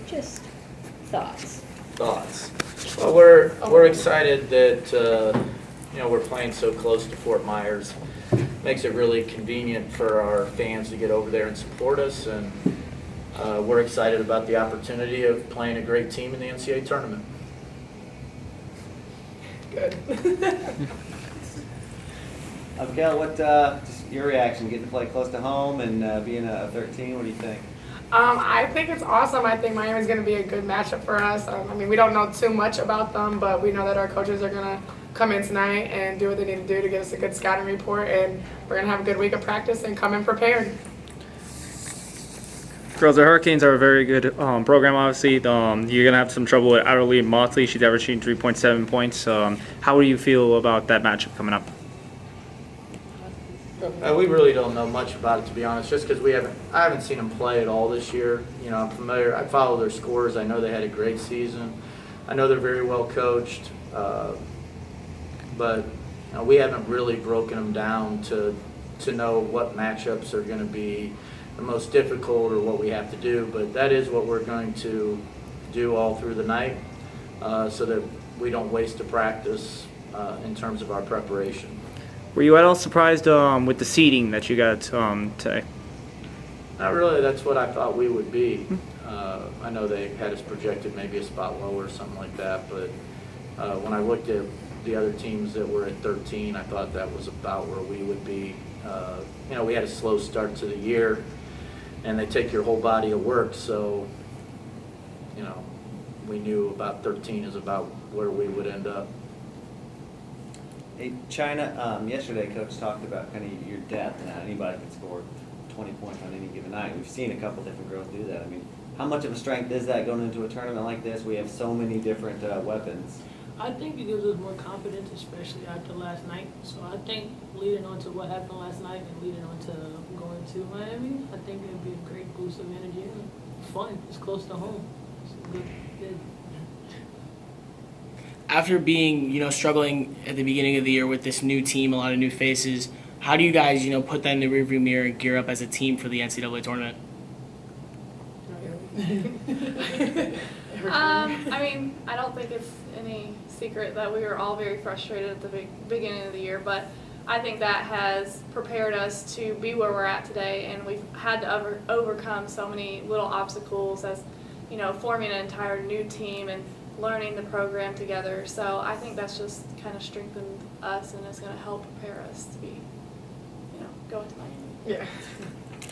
Just thoughts. Thoughts? Well, we're excited that we're playing so close to Fort Myers. Makes it really convenient for our fans to get over there and support us, and we're excited about the opportunity of playing a great team in the NCAA tournament. Good. Kel, what just your reaction, getting to play close to home and being a 13? What do you think? I think it's awesome. I think Miami's going to be a good matchup for us. We don't know too much about them, but we know that our coaches are going to come in tonight and do what they need to do to give us a good scouting report, and we're going to have a good week of practice and come in prepared. Girls, the Hurricanes are a very good program, obviously. You're going to have some trouble with Adderley Motley. She's averaging 3.7 points. How do you feel about that matchup coming up? We really don't know much about it, to be honest, just because I haven't seen them play at all this year. I'm familiar. I follow their scores. I know they had a great season. I know they're very well coached, but we haven't really broken them down to know what matchups are going to be the most difficult or what we have to do. But that is what we're going to do all through the night, so that we don't waste a practice in terms of our preparation. Were you at all surprised with the seeding that you got today? Not really. That's what I thought we would be. I know they had us projected maybe a spot lower or something like that, but when I looked at the other teams that were at 13, I thought that was about where we would be. We had a slow start to the year, and they take your whole body of work, so we knew about 13 is about where we would end up. Hey, China, yesterday Coach talked about kind of your depth and how anybody can score 20 points on any given night. We've seen a couple different girls do that. How much of a strength is that going into a tournament like this? We have so many different weapons. I think it gives us more confidence, especially after last night. So I think leading on to what happened last night and leading on to going to Miami, I think it would be a great boost of energy and fun. It's close to home. It's good. After being, struggling at the beginning of the year with this new team, a lot of new faces, how do you guys, put that in the rearview mirror and gear up as a team for the NCAA tournament? I don't think it's any secret that we were all very frustrated at the beginning of the year, but I think that has prepared us to be where we're at today, and we've had to overcome so many little obstacles as, forming an entire new team and learning the program together. So I think that's just kind of strengthened us, and it's going to help prepare us to be, going to Miami. Yeah.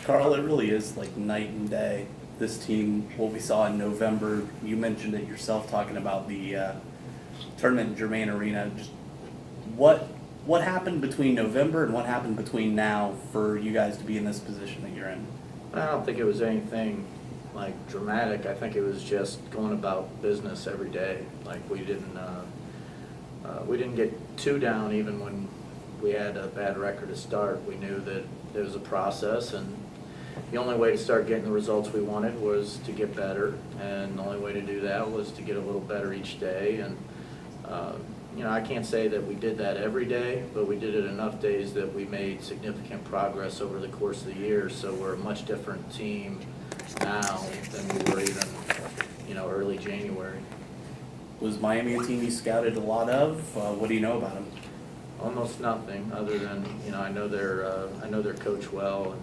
Carl, it really is like night and day. This team, what we saw in November, you mentioned it yourself talking about the tournament in Germain Arena. Just what happened between November and what happened between now for you guys to be in this position that you're in? I don't think it was anything dramatic. I think it was just going about business every day. We didn't get too down even when we had a bad record to start. We knew that there was a process, and the only way to start getting the results we wanted was to get better, and the only way to do that was to get a little better each day. And I can't say that we did that every day, but we did it enough days that we made significant progress over the course of the year. So we're a much different team now than we were even early January. Was Miami a team you scouted a lot of? What do you know about them? Almost nothing, other than I know their coach well, and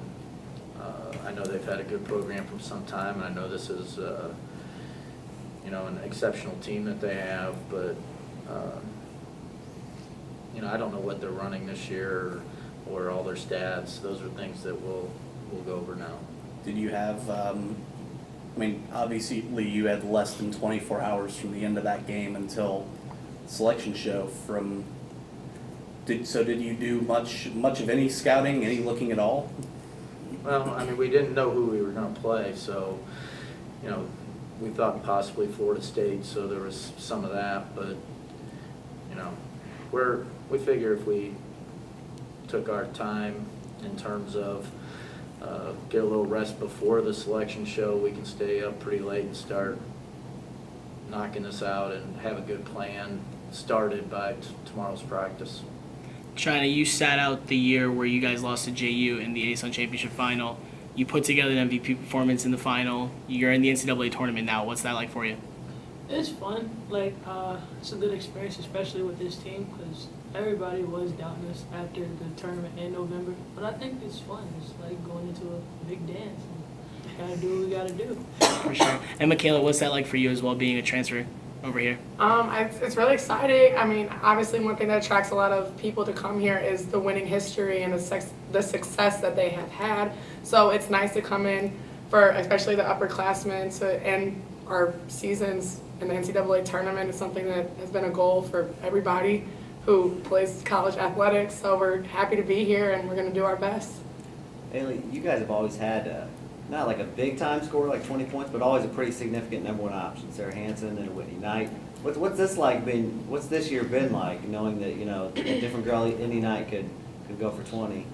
I know they've had a good program for some time, and I know this is an exceptional team that they have, but I don't know what they're running this year or all their stats. Those are things that we'll go over now. Did you have, obviously you had less than 24 hours from the end of that game until selection show did you do much of any scouting, any looking at all? Well, we didn't know who we were going to play, so, we thought possibly Florida State, so there was some of that, but, we figure if we took our time in terms of get a little rest before the selection show, we can stay up pretty late and start knocking this out and have a good plan started by tomorrow's practice. China, you sat out the year where you guys lost to JU in the ASUN Championship final. You put together an MVP performance in the final. You're in the NCAA tournament now. What's that like for you? It's fun. Like, it's a good experience, especially with this team, because everybody was doubting us after the tournament in November. But I think it's fun. It's like going into a big dance. And gotta do what we gotta do. For sure. And Michaela, what's that like for you as well, being a transfer over here? It's really exciting. I mean, obviously, one thing that attracts a lot of people to come here is the winning history and the success that they have had. So it's nice to come in for especially the upperclassmen to end our seasons in the NCAA tournament. Is something that has been a goal for everybody who plays college athletics. So we're happy to be here, and we're going to do our best. Haley, you guys have always had not like a big time score like 20 points, but always a pretty significant number one option. Sarah Hansen and Whitney Knight. What's this like been? What's this year been like? Knowing that a different girl any night could go for 20.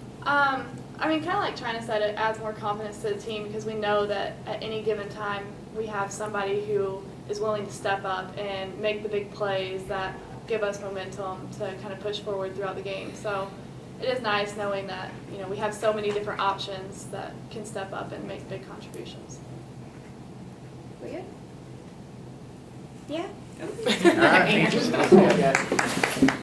I mean, kind of like China said, it adds more confidence to the team because we know that at any given time we have somebody who is willing to step up and make the big plays that give us momentum to kind of push forward throughout the game. So it is nice knowing that we have so many different options that can step up and make big contributions. We good? Yeah. All right.